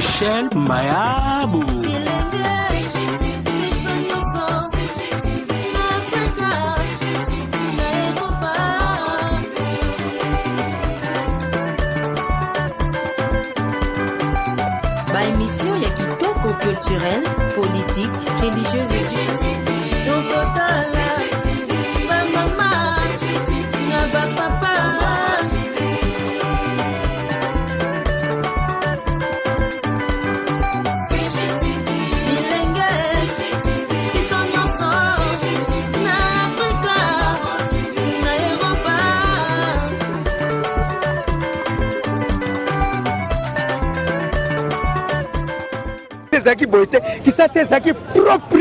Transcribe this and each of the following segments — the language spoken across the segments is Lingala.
Michel Mayabou. Émission ya kitoko culturelle, politique, religieuse et Zaki boité, qui ça c'est Zaki propre.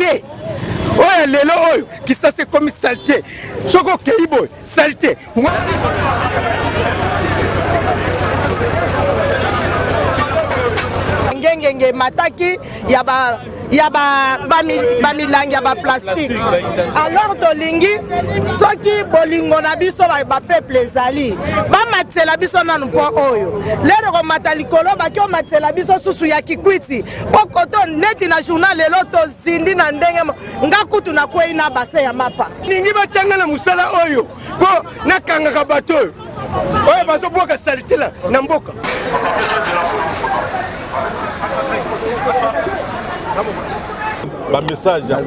Oh lelo oyo, qui ça c'est comme saleté. Choko keibo, saleté. Ngenge mataki yaba milangi yaba plastique. Alors tolingi soki bolingo na biso ba peuple ezali ba matsela biso nanu po oyo lero ko matalikolo ba kyo matsela biso susu ya kikwiti kokoto neti na journal lelo to zindi na ndenge ngakutu na kwei na base ya mapa ningi ba tanga na musala oyo ko nakanga ka bato oyo bazo boka salitela na mboka. Ba message ya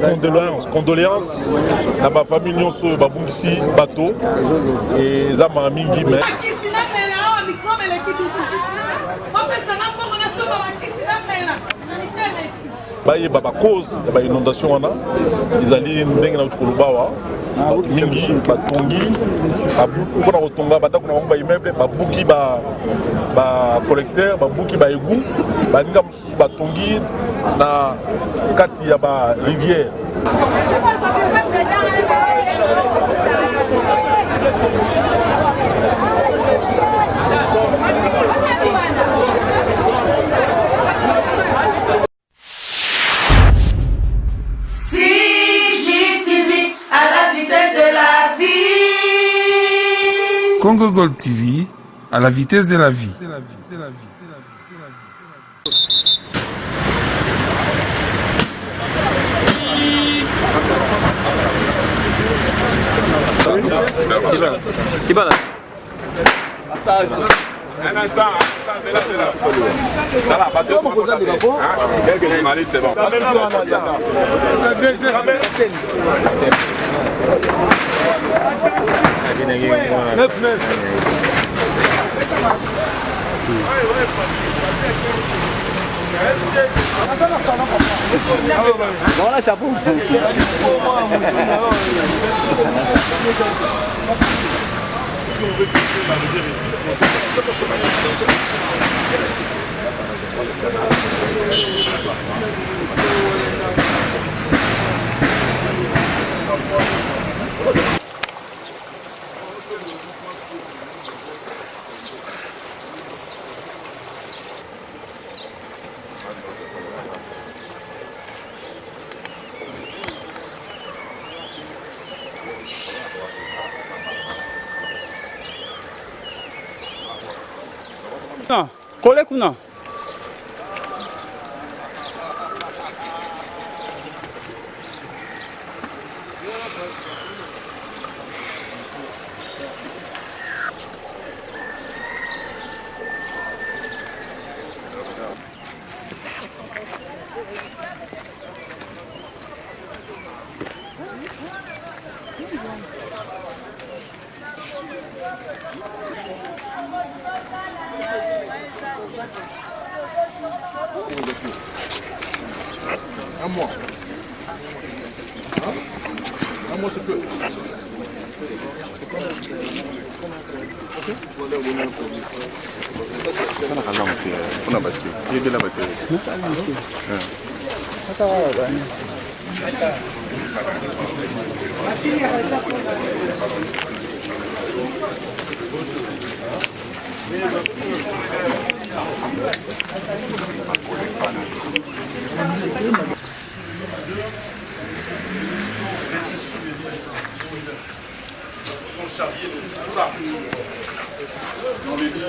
condoléances na ba famille nyonso ba bungisi bateau et za ma mingi mais baye baba cause ya ba inondation wana izali ndenge na tukulubawa mingi batongi mpona kotonga bandako na bango ba immeuble babuki ba collecteur babuki ba égout baninga mosusu batongi na kati ya ba rivière. Congo Gold TV, à la vitesse de la vie. Qui va là? Un instant, c'est là. Ça va, pas de quelques journalistes, c'est bon. 9. Bon là, chapeau. Kole kuna Un mois. Un mois, c'est peu. Ça n'a rien à faire. On a battu. Il y a de la batterie. Charrier ça. On les dit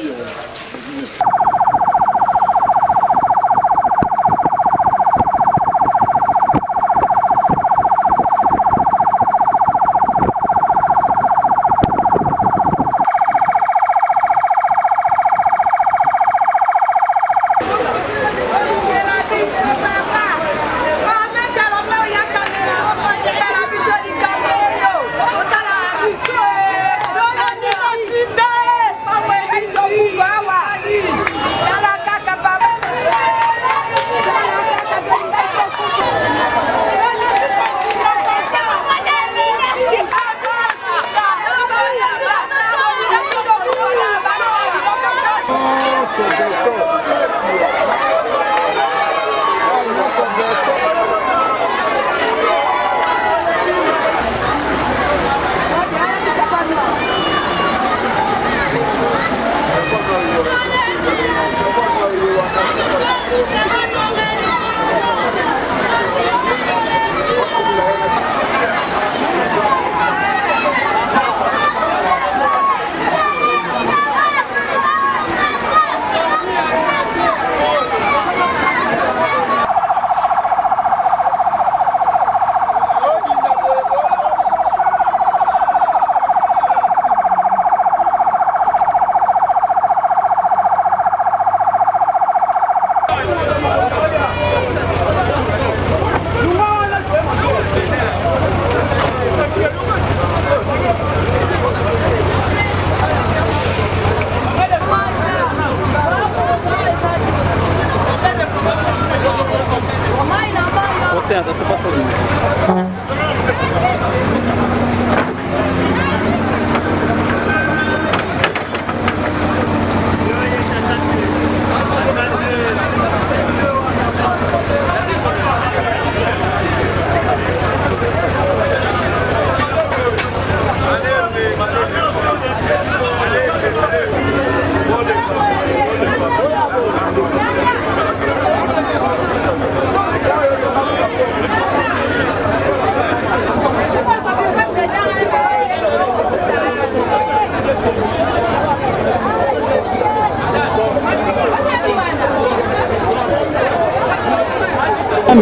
Bon,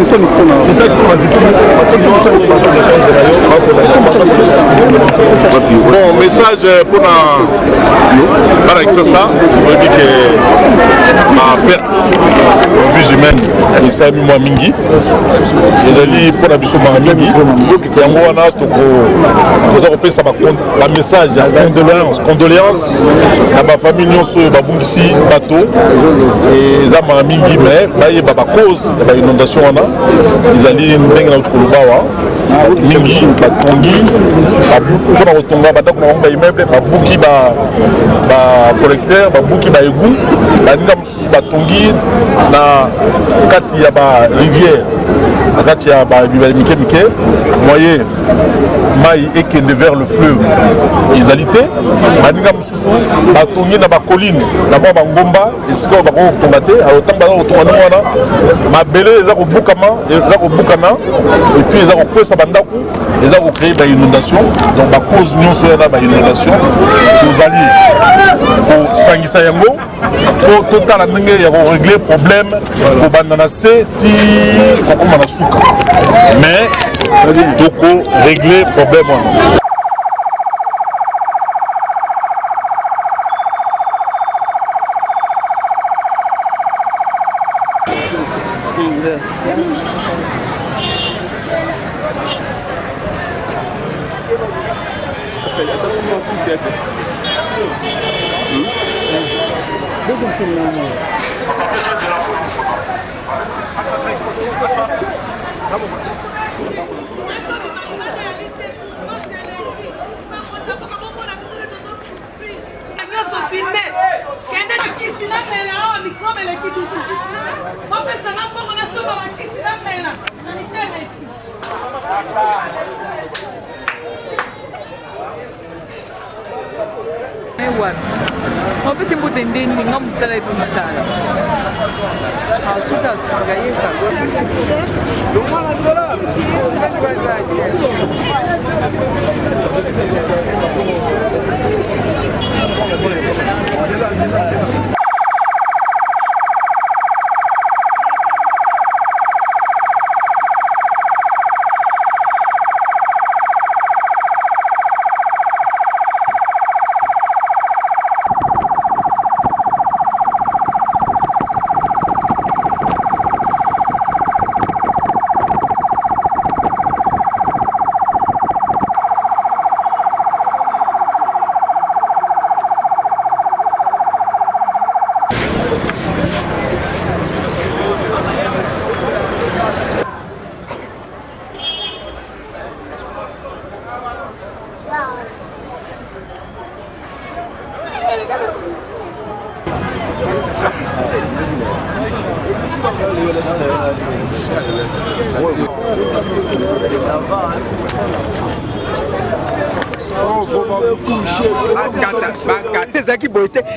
message pour la ça, je dis que ma perte de vie humaine, et ça a mis moi mingi. Je dis pour la biso ma mingi, qui est en moi là, la message, condoléances à ma famille, Babungisi, bateau, et là ma mingi, mais là il y a une cause de l'inondation, ils allaient dans le Kolubawa. Mingi, Batongi, pour retomber, on immeuble, Babuki, collecteur, Babuki, égout, Batongi, na kati ya ba rivière, na kati ya ba Mike, moyen, maille ekende vers le fleuve, Isalité, Baninga Moussou, Batongi na ba colline, na ba Ngomba, et ce qu'on va tomber, à autant de temps, ma belle, ils ont Boukana, et puis ils ont pris sa bandaku, ils ont créé une inondation, donc la cause nous sommes là, une inondation, nous allons pour Sangisa Yango, pour total régler le problème, pour Bandanase, Koko Manasuka. Mais, Doko régler le problème. On peut se mettre des lignes, on peut se faire une salle. Ensuite, on va gagner.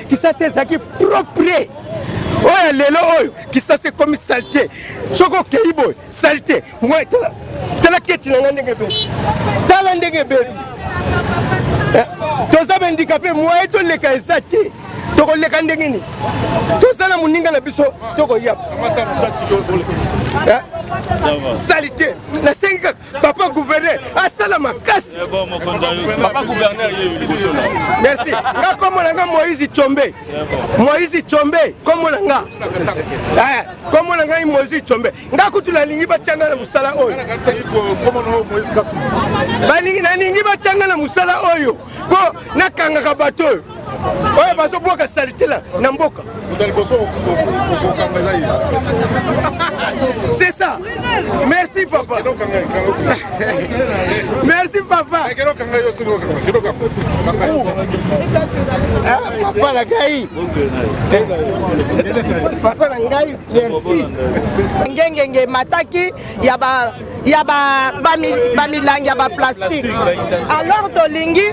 Qui ça c'est ça qui propre. Oh lelo oyo qui ça c'est comme saleté. Soko keibo saleté. Moi tala keti na ndenge be. Tala ndenge be. Toza handicapé moi to leka ezate. Toko leka ndenge ni. Toza na muninga na biso toko yap. Salité, la 5 papa gouverneur, à Salama casse. Papa gouverneur, merci. Comment on a Moïse Tchombe? Moïse Tchombe, comment on a? Comment on a Moïse Tchombe? N'a que tu l'as ligne batanga la musala oyo. Comment on Moïse Katou? Balingi na ligne batanga la musala oyo. Ko na kanga kabato. Ouais, parce que pour que salité là, n'amboka. C'est ça. Merci papa. Merci papa. Papa la gaï. Papa la gaï. Merci. Ngenge mataki yaba bamilangi yaba plastique. Alors tolingi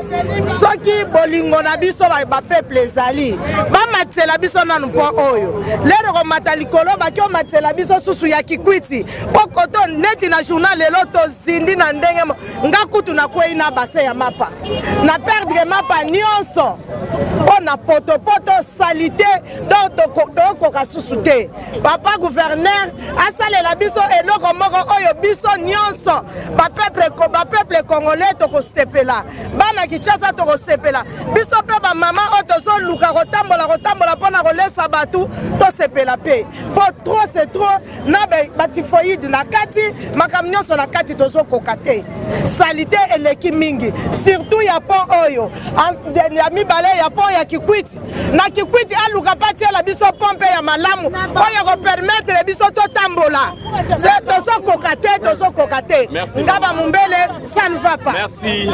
soki bolingo na biso ba peuple ezali ba matela biso na mpo oyo lero ko matalikolo ba kyo matela biso susu mosusu ya kikwiti po koto neti na journal lelo tozindi na ndenge nga kutu nakwei na base ya mapa na perdre mapa nyonso mpo na potopoto salite tokoka susu te. Papa gouverneur asalela biso eloko moko oyo biso nyonso bapeuple congolais tokosepela, bana Kinshasa tokosepela, biso mpe bamama oyo tozoluka kotambola mpona kolesa batu tosepela mpe po trop c'est trop na batifoide na kati makambo nyonso na kati tozokoka te. Salite eleki mingi surtout ya pont oyo ya mibale ya pont ya Kikwiti na Kikwiti aluka patiela biso pompe ya malamu oyo kopermettre biso totambola tozokoka te ngaba mumbele ça ne va pas. Merci.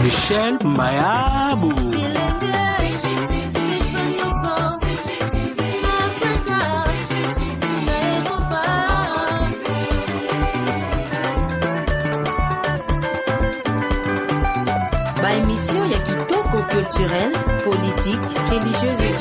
Michel Mayabou. Émission ya kitoko culturel, politique, religieuse et